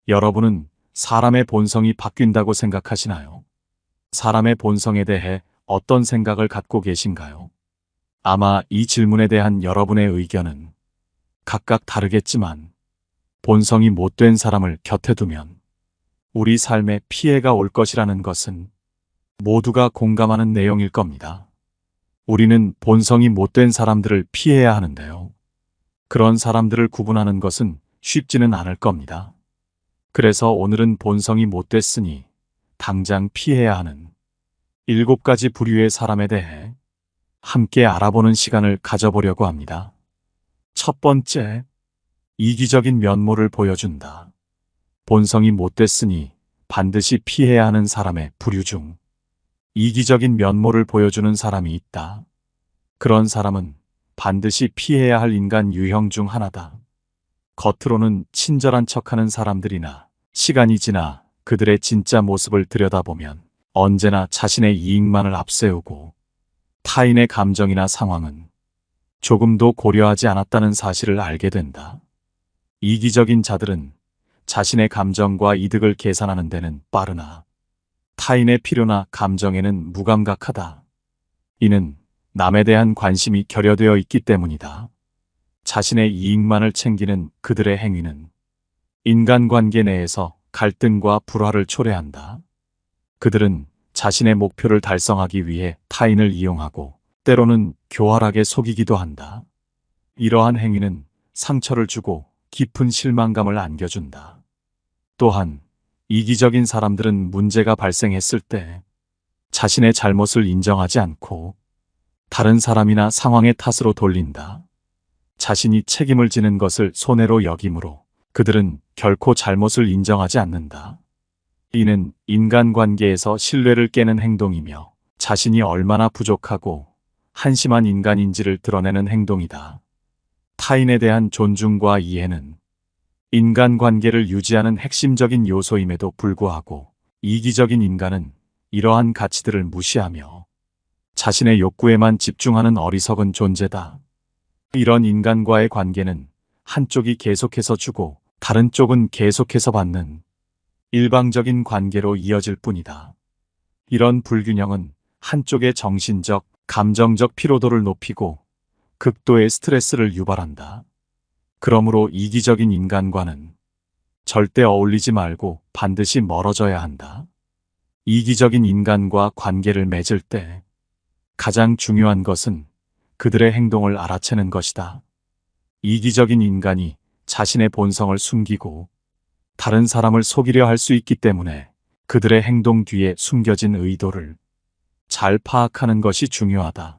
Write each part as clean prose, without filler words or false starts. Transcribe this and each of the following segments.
여러분은 사람의 본성이 바뀐다고 생각하시나요? 사람의 본성에 대해 어떤 생각을 갖고 계신가요? 아마 이 질문에 대한 여러분의 의견은 각각 다르겠지만 본성이 못된 사람을 곁에 두면 우리 삶에 피해가 올 것이라는 것은 모두가 공감하는 내용일 겁니다. 우리는 본성이 못된 사람들을 피해야 하는데요. 그런 사람들을 구분하는 것은 쉽지는 않을 겁니다. 그래서 오늘은 본성이 못됐으니 당장 피해야 하는 7가지 부류의 사람에 대해 함께 알아보는 시간을 가져보려고 합니다. 첫 번째, 이기적인 면모를 보여준다. 본성이 못됐으니 반드시 피해야 하는 사람의 부류 중 이기적인 면모를 보여주는 사람이 있다. 그런 사람은 반드시 피해야 할 인간 유형 중 하나다. 겉으로는 친절한 척하는 사람들이나 시간이 지나 그들의 진짜 모습을 들여다보면 언제나 자신의 이익만을 앞세우고 타인의 감정이나 상황은 조금도 고려하지 않았다는 사실을 알게 된다. 이기적인 자들은 자신의 감정과 이득을 계산하는 데는 빠르나 타인의 필요나 감정에는 무감각하다. 이는 남에 대한 관심이 결여되어 있기 때문이다. 자신의 이익만을 챙기는 그들의 행위는 인간관계 내에서 갈등과 불화를 초래한다. 그들은 자신의 목표를 달성하기 위해 타인을 이용하고 때로는 교활하게 속이기도 한다. 이러한 행위는 상처를 주고 깊은 실망감을 안겨준다. 또한 이기적인 사람들은 문제가 발생했을 때 자신의 잘못을 인정하지 않고 다른 사람이나 상황의 탓으로 돌린다. 자신이 책임을 지는 것을 손해로 여기므로 그들은 결코 잘못을 인정하지 않는다. 이는 인간관계에서 신뢰를 깨는 행동이며 자신이 얼마나 부족하고 한심한 인간인지를 드러내는 행동이다. 타인에 대한 존중과 이해는 인간관계를 유지하는 핵심적인 요소임에도 불구하고 이기적인 인간은 이러한 가치들을 무시하며 자신의 욕구에만 집중하는 어리석은 존재다. 이런 인간과의 관계는 한쪽이 계속해서 주고 다른 쪽은 계속해서 받는 일방적인 관계로 이어질 뿐이다. 이런 불균형은 한쪽의 정신적, 감정적 피로도를 높이고 극도의 스트레스를 유발한다. 그러므로 이기적인 인간과는 절대 어울리지 말고 반드시 멀어져야 한다. 이기적인 인간과 관계를 맺을 때 가장 중요한 것은 그들의 행동을 알아채는 것이다. 이기적인 인간이 자신의 본성을 숨기고 다른 사람을 속이려 할 수 있기 때문에 그들의 행동 뒤에 숨겨진 의도를 잘 파악하는 것이 중요하다.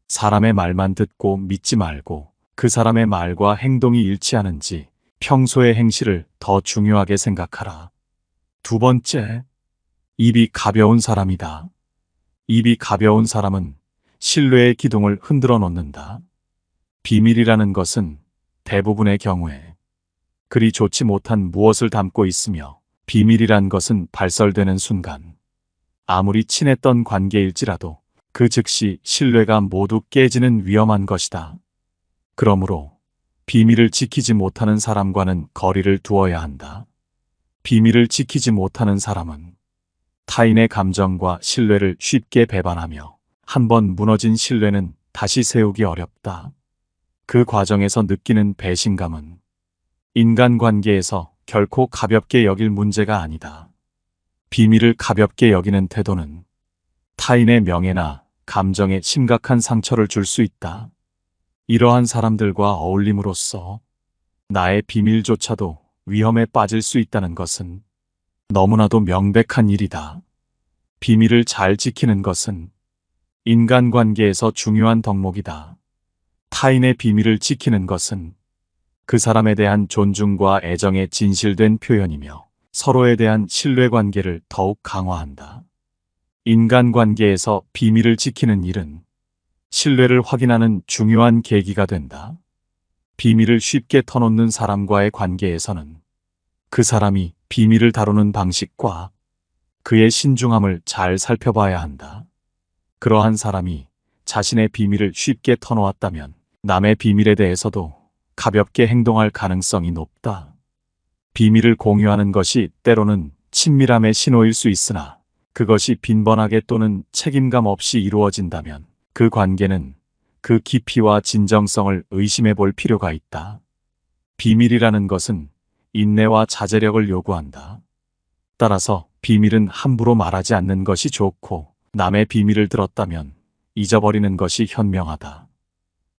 사람의 말만 듣고 믿지 말고 그 사람의 말과 행동이 일치하는지 평소의 행실을 더 중요하게 생각하라. 두 번째, 입이 가벼운 사람이다. 입이 가벼운 사람은 신뢰의 기둥을 흔들어 놓는다. 비밀이라는 것은 대부분의 경우에 그리 좋지 못한 무엇을 담고 있으며 비밀이란 것은 발설되는 순간 아무리 친했던 관계일지라도 그 즉시 신뢰가 모두 깨지는 위험한 것이다. 그러므로 비밀을 지키지 못하는 사람과는 거리를 두어야 한다. 비밀을 지키지 못하는 사람은 타인의 감정과 신뢰를 쉽게 배반하며 한번 무너진 신뢰는 다시 세우기 어렵다. 그 과정에서 느끼는 배신감은 인간관계에서 결코 가볍게 여길 문제가 아니다. 비밀을 가볍게 여기는 태도는 타인의 명예나 감정에 심각한 상처를 줄 수 있다. 이러한 사람들과 어울림으로써 나의 비밀조차도 위험에 빠질 수 있다는 것은 너무나도 명백한 일이다. 비밀을 잘 지키는 것은 인간관계에서 중요한 덕목이다. 타인의 비밀을 지키는 것은 그 사람에 대한 존중과 애정의 진실된 표현이며 서로에 대한 신뢰관계를 더욱 강화한다. 인간관계에서 비밀을 지키는 일은 신뢰를 확인하는 중요한 계기가 된다. 비밀을 쉽게 터놓는 사람과의 관계에서는 그 사람이 비밀을 다루는 방식과 그의 신중함을 잘 살펴봐야 한다. 그러한 사람이 자신의 비밀을 쉽게 터놓았다면 남의 비밀에 대해서도 가볍게 행동할 가능성이 높다. 비밀을 공유하는 것이 때로는 친밀함의 신호일 수 있으나 그것이 빈번하게 또는 책임감 없이 이루어진다면 그 관계는 그 깊이와 진정성을 의심해 볼 필요가 있다. 비밀이라는 것은 인내와 자제력을 요구한다. 따라서 비밀은 함부로 말하지 않는 것이 좋고 남의 비밀을 들었다면 잊어버리는 것이 현명하다.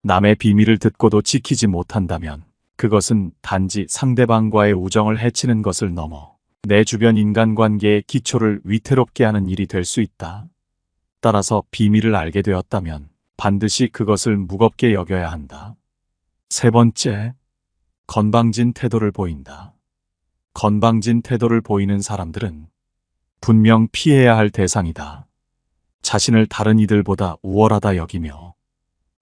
남의 비밀을 듣고도 지키지 못한다면 그것은 단지 상대방과의 우정을 해치는 것을 넘어 내 주변 인간관계의 기초를 위태롭게 하는 일이 될 수 있다. 따라서 비밀을 알게 되었다면 반드시 그것을 무겁게 여겨야 한다. 세 번째, 건방진 태도를 보인다. 건방진 태도를 보이는 사람들은 분명 피해야 할 대상이다. 자신을 다른 이들보다 우월하다 여기며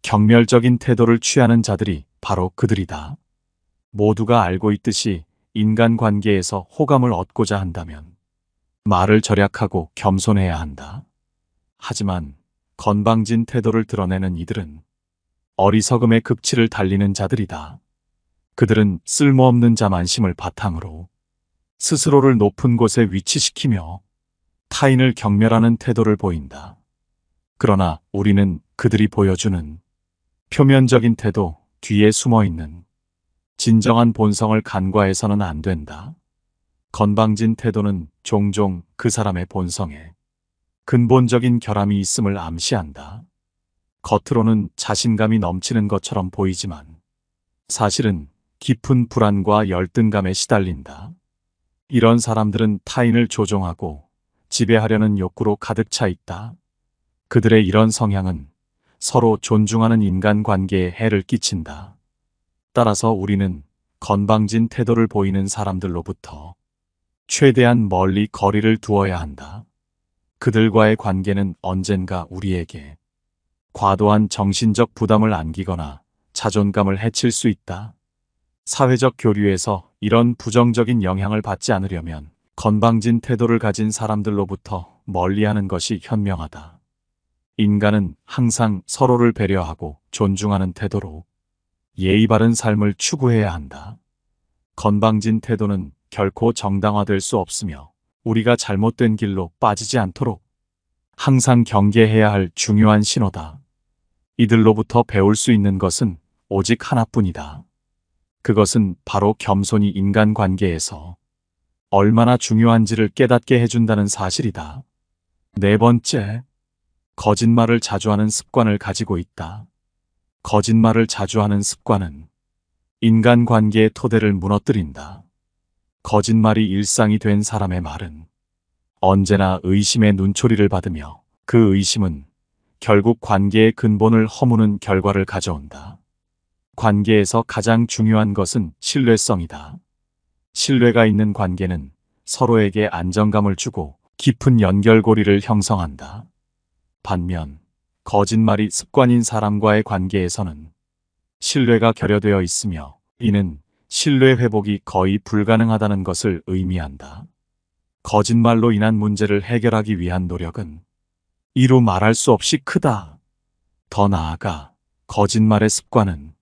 경멸적인 태도를 취하는 자들이 바로 그들이다. 모두가 알고 있듯이 인간관계에서 호감을 얻고자 한다면 말을 절약하고 겸손해야 한다. 하지만 건방진 태도를 드러내는 이들은 어리석음의 극치를 달리는 자들이다. 그들은 쓸모없는 자만심을 바탕으로 스스로를 높은 곳에 위치시키며 타인을 경멸하는 태도를 보인다. 그러나 우리는 그들이 보여주는 표면적인 태도 뒤에 숨어있는 진정한 본성을 간과해서는 안 된다. 건방진 태도는 종종 그 사람의 본성에 근본적인 결함이 있음을 암시한다. 겉으로는 자신감이 넘치는 것처럼 보이지만 사실은 깊은 불안과 열등감에 시달린다. 이런 사람들은 타인을 조종하고 지배하려는 욕구로 가득 차 있다. 그들의 이런 성향은 서로 존중하는 인간관계에 해를 끼친다. 따라서 우리는 건방진 태도를 보이는 사람들로부터 최대한 멀리 거리를 두어야 한다. 그들과의 관계는 언젠가 우리에게 과도한 정신적 부담을 안기거나 자존감을 해칠 수 있다. 사회적 교류에서 이런 부정적인 영향을 받지 않으려면 건방진 태도를 가진 사람들로부터 멀리하는 것이 현명하다. 인간은 항상 서로를 배려하고 존중하는 태도로 예의 바른 삶을 추구해야 한다. 건방진 태도는 결코 정당화될 수 없으며 우리가 잘못된 길로 빠지지 않도록 항상 경계해야 할 중요한 신호다. 이들로부터 배울 수 있는 것은 오직 하나뿐이다. 그것은 바로 겸손이 인간관계에서 얼마나 중요한지를 깨닫게 해준다는 사실이다. 네 번째, 거짓말을 자주 하는 습관을 가지고 있다. 거짓말을 자주 하는 습관은 인간관계의 토대를 무너뜨린다. 거짓말이 일상이 된 사람의 말은 언제나 의심의 눈초리를 받으며 그 의심은 결국 관계의 근본을 허무는 결과를 가져온다. 관계에서 가장 중요한 것은 신뢰성이다. 신뢰가 있는 관계는 서로에게 안정감을 주고 깊은 연결고리를 형성한다. 반면 거짓말이 습관인 사람과의 관계에서는 신뢰가 결여되어 있으며 이는 신뢰 회복이 거의 불가능하다는 것을 의미한다. 거짓말로 인한 문제를 해결하기 위한 노력은 이루 말할 수 없이 크다. 더 나아가 거짓말의 습관은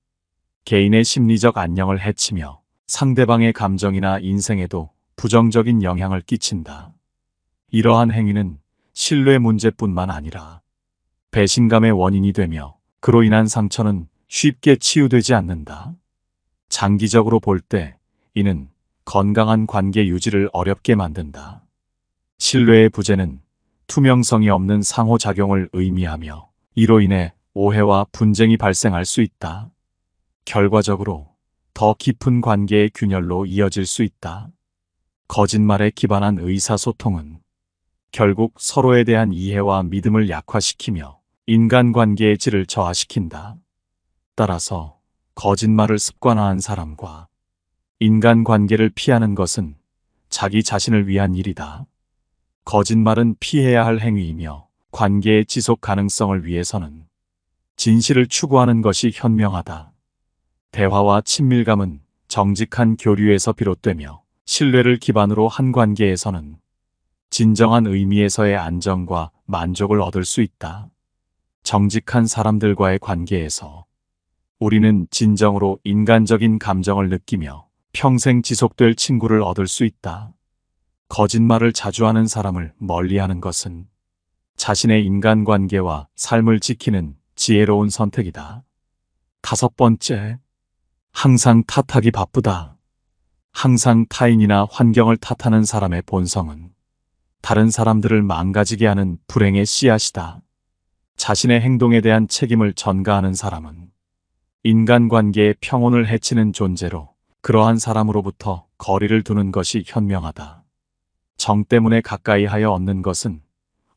개인의 심리적 안녕을 해치며 상대방의 감정이나 인생에도 부정적인 영향을 끼친다. 이러한 행위는 신뢰 문제뿐만 아니라 배신감의 원인이 되며 그로 인한 상처는 쉽게 치유되지 않는다. 장기적으로 볼 때 이는 건강한 관계 유지를 어렵게 만든다. 신뢰의 부재는 투명성이 없는 상호작용을 의미하며 이로 인해 오해와 분쟁이 발생할 수 있다. 결과적으로 더 깊은 관계의 균열로 이어질 수 있다. 거짓말에 기반한 의사소통은 결국 서로에 대한 이해와 믿음을 약화시키며 인간관계의 질을 저하시킨다. 따라서 거짓말을 습관화한 사람과 인간관계를 피하는 것은 자기 자신을 위한 일이다. 거짓말은 피해야 할 행위이며 관계의 지속 가능성을 위해서는 진실을 추구하는 것이 현명하다. 대화와 친밀감은 정직한 교류에서 비롯되며 신뢰를 기반으로 한 관계에서는 진정한 의미에서의 안정과 만족을 얻을 수 있다. 정직한 사람들과의 관계에서 우리는 진정으로 인간적인 감정을 느끼며 평생 지속될 친구를 얻을 수 있다. 거짓말을 자주 하는 사람을 멀리하는 것은 자신의 인간관계와 삶을 지키는 지혜로운 선택이다. 5번째, 항상 탓하기 바쁘다. 항상 타인이나 환경을 탓하는 사람의 본성은 다른 사람들을 망가지게 하는 불행의 씨앗이다. 자신의 행동에 대한 책임을 전가하는 사람은 인간관계의 평온을 해치는 존재로 그러한 사람으로부터 거리를 두는 것이 현명하다. 정 때문에 가까이 하여 얻는 것은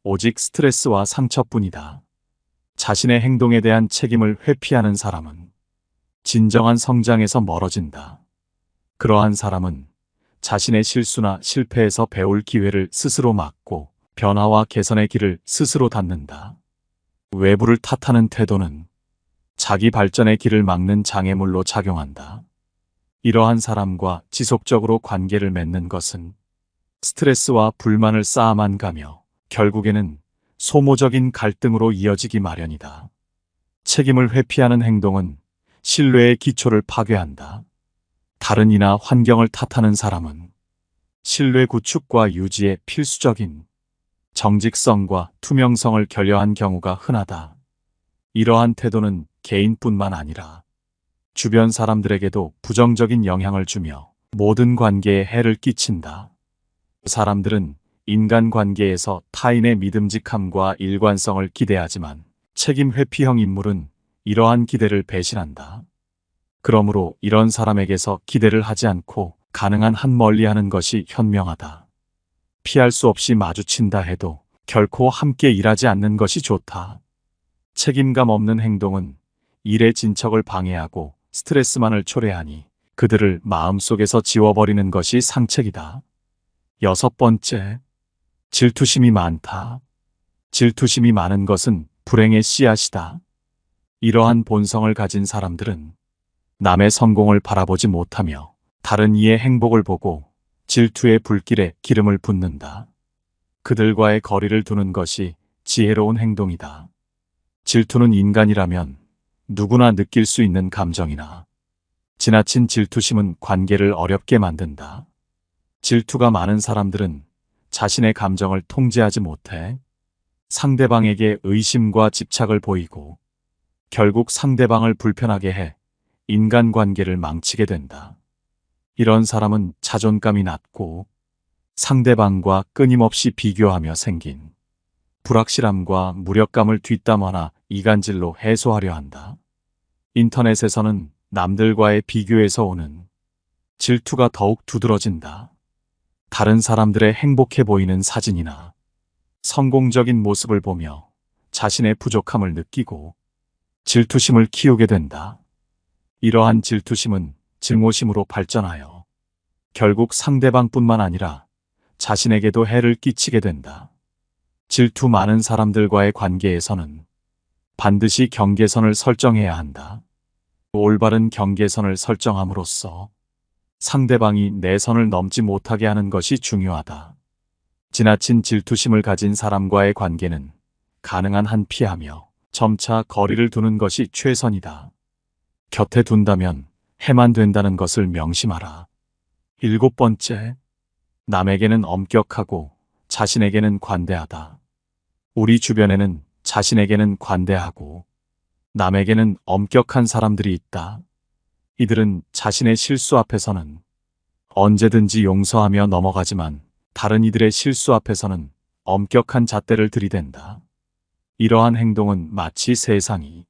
오직 스트레스와 상처뿐이다. 자신의 행동에 대한 책임을 회피하는 사람은 진정한 성장에서 멀어진다. 그러한 사람은 자신의 실수나 실패에서 배울 기회를 스스로 막고 변화와 개선의 길을 스스로 닫는다. 외부를 탓하는 태도는 자기 발전의 길을 막는 장애물로 작용한다. 이러한 사람과 지속적으로 관계를 맺는 것은 스트레스와 불만을 쌓아만 가며 결국에는 소모적인 갈등으로 이어지기 마련이다. 책임을 회피하는 행동은 신뢰의 기초를 파괴한다. 다른 이나 환경을 탓하는 사람은 신뢰 구축과 유지에 필수적인 정직성과 투명성을 결여한 경우가 흔하다. 이러한 태도는 개인뿐만 아니라 주변 사람들에게도 부정적인 영향을 주며 모든 관계에 해를 끼친다. 사람들은 인간관계에서 타인의 믿음직함과 일관성을 기대하지만 책임 회피형 인물은 이러한 기대를 배신한다. 그러므로 이런 사람에게서 기대를 하지 않고 가능한 한 멀리하는 것이 현명하다. 피할 수 없이 마주친다 해도 결코 함께 일하지 않는 것이 좋다. 책임감 없는 행동은 일의 진척을 방해하고 스트레스만을 초래하니 그들을 마음속에서 지워버리는 것이 상책이다. 6번째, 질투심이 많다. 질투심이 많은 것은 불행의 씨앗이다. 이러한 본성을 가진 사람들은 남의 성공을 바라보지 못하며 다른 이의 행복을 보고 질투의 불길에 기름을 붓는다. 그들과의 거리를 두는 것이 지혜로운 행동이다. 질투는 인간이라면 누구나 느낄 수 있는 감정이나 지나친 질투심은 관계를 어렵게 만든다. 질투가 많은 사람들은 자신의 감정을 통제하지 못해 상대방에게 의심과 집착을 보이고 결국 상대방을 불편하게 해 인간관계를 망치게 된다. 이런 사람은 자존감이 낮고 상대방과 끊임없이 비교하며 생긴 불확실함과 무력감을 뒷담화나 이간질로 해소하려 한다. 인터넷에서는 남들과의 비교에서 오는 질투가 더욱 두드러진다. 다른 사람들의 행복해 보이는 사진이나 성공적인 모습을 보며 자신의 부족함을 느끼고 질투심을 키우게 된다. 이러한 질투심은 증오심으로 발전하여 결국 상대방뿐만 아니라 자신에게도 해를 끼치게 된다. 질투 많은 사람들과의 관계에서는 반드시 경계선을 설정해야 한다. 올바른 경계선을 설정함으로써 상대방이 내 선을 넘지 못하게 하는 것이 중요하다. 지나친 질투심을 가진 사람과의 관계는 가능한 한 피하며 점차 거리를 두는 것이 최선이다. 곁에 둔다면 해만 된다는 것을 명심하라. 7번째, 남에게는 엄격하고 자신에게는 관대하다. 우리 주변에는 자신에게는 관대하고 남에게는 엄격한 사람들이 있다. 이들은 자신의 실수 앞에서는 언제든지 용서하며 넘어가지만 다른 이들의 실수 앞에서는 엄격한 잣대를 들이댄다. 이러한 행동은 마치 세상이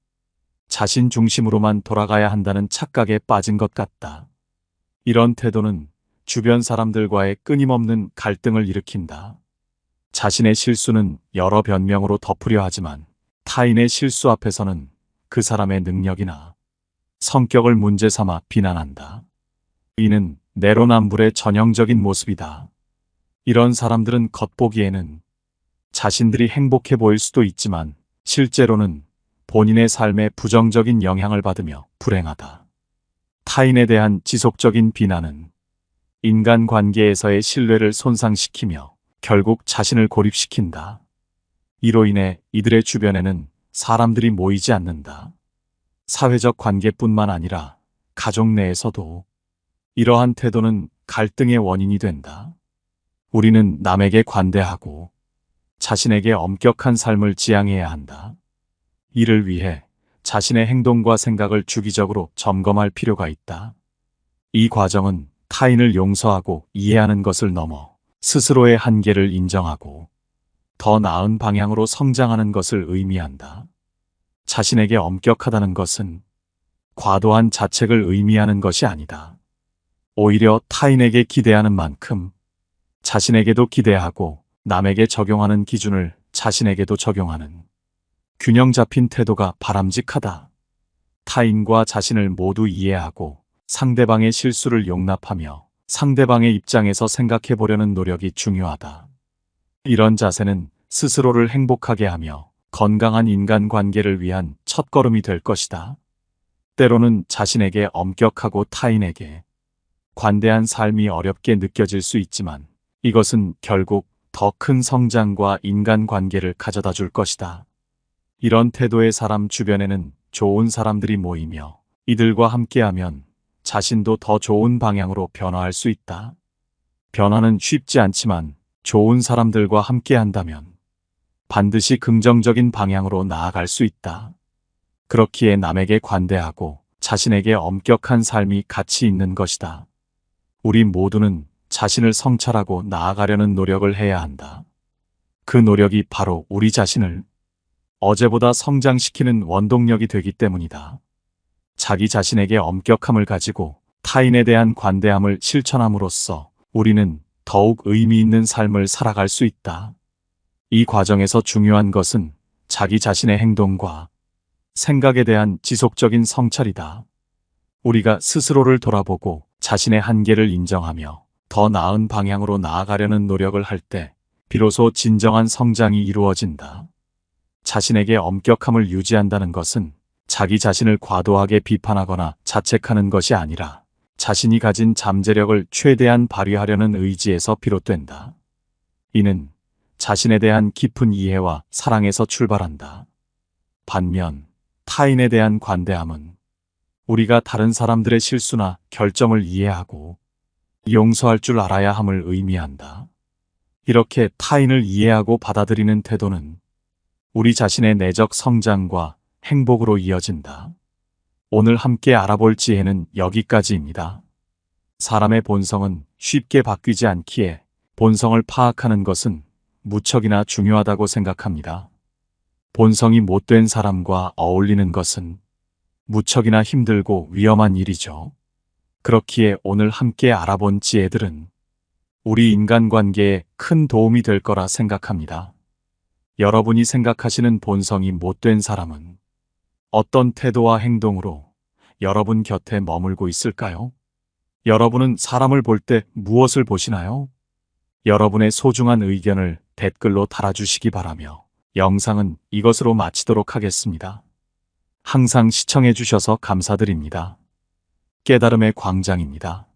자신 중심으로만 돌아가야 한다는 착각에 빠진 것 같다. 이런 태도는 주변 사람들과의 끊임없는 갈등을 일으킨다. 자신의 실수는 여러 변명으로 덮으려 하지만 타인의 실수 앞에서는 그 사람의 능력이나 성격을 문제 삼아 비난한다. 이는 내로남불의 전형적인 모습이다. 이런 사람들은 겉보기에는 자신들이 행복해 보일 수도 있지만 실제로는 본인의 삶에 부정적인 영향을 받으며 불행하다. 타인에 대한 지속적인 비난은 인간관계에서의 신뢰를 손상시키며 결국 자신을 고립시킨다. 이로 인해 이들의 주변에는 사람들이 모이지 않는다. 사회적 관계뿐만 아니라 가족 내에서도 이러한 태도는 갈등의 원인이 된다. 우리는 남에게 관대하고 자신에게 엄격한 삶을 지향해야 한다. 이를 위해 자신의 행동과 생각을 주기적으로 점검할 필요가 있다. 이 과정은 타인을 용서하고 이해하는 것을 넘어 스스로의 한계를 인정하고 더 나은 방향으로 성장하는 것을 의미한다. 자신에게 엄격하다는 것은 과도한 자책을 의미하는 것이 아니다. 오히려 타인에게 기대하는 만큼 자신에게도 기대하고 남에게 적용하는 기준을 자신에게도 적용하는 균형 잡힌 태도가 바람직하다. 타인과 자신을 모두 이해하고 상대방의 실수를 용납하며 상대방의 입장에서 생각해 보려는 노력이 중요하다. 이런 자세는 스스로를 행복하게 하며 건강한 인간관계를 위한 첫걸음이 될 것이다. 때로는 자신에게 엄격하고 타인에게 관대한 삶이 어렵게 느껴질 수 있지만 이것은 결국 더 큰 성장과 인간관계를 가져다 줄 것이다. 이런 태도의 사람 주변에는 좋은 사람들이 모이며 이들과 함께하면 자신도 더 좋은 방향으로 변화할 수 있다. 변화는 쉽지 않지만 좋은 사람들과 함께한다면 반드시 긍정적인 방향으로 나아갈 수 있다. 그렇기에 남에게 관대하고 자신에게 엄격한 삶이 가치 있는 것이다. 우리 모두는 자신을 성찰하고 나아가려는 노력을 해야 한다. 그 노력이 바로 우리 자신을 어제보다 성장시키는 원동력이 되기 때문이다. 자기 자신에게 엄격함을 가지고 타인에 대한 관대함을 실천함으로써 우리는 더욱 의미 있는 삶을 살아갈 수 있다. 이 과정에서 중요한 것은 자기 자신의 행동과 생각에 대한 지속적인 성찰이다. 우리가 스스로를 돌아보고 자신의 한계를 인정하며 더 나은 방향으로 나아가려는 노력을 할 때 비로소 진정한 성장이 이루어진다. 자신에게 엄격함을 유지한다는 것은 자기 자신을 과도하게 비판하거나 자책하는 것이 아니라 자신이 가진 잠재력을 최대한 발휘하려는 의지에서 비롯된다. 이는 자신에 대한 깊은 이해와 사랑에서 출발한다. 반면 타인에 대한 관대함은 우리가 다른 사람들의 실수나 결정을 이해하고 용서할 줄 알아야 함을 의미한다. 이렇게 타인을 이해하고 받아들이는 태도는 우리 자신의 내적 성장과 행복으로 이어진다. 오늘 함께 알아볼 지혜는 여기까지입니다. 사람의 본성은 쉽게 바뀌지 않기에 본성을 파악하는 것은 무척이나 중요하다고 생각합니다. 본성이 못된 사람과 어울리는 것은 무척이나 힘들고 위험한 일이죠. 그렇기에 오늘 함께 알아본 지혜들은 우리 인간관계에 큰 도움이 될 거라 생각합니다. 여러분이 생각하시는 본성이 못된 사람은 어떤 태도와 행동으로 여러분 곁에 머물고 있을까요? 여러분은 사람을 볼 때 무엇을 보시나요? 여러분의 소중한 의견을 댓글로 달아주시기 바라며 영상은 이것으로 마치도록 하겠습니다. 항상 시청해 주셔서 감사드립니다. 깨달음의 광장입니다.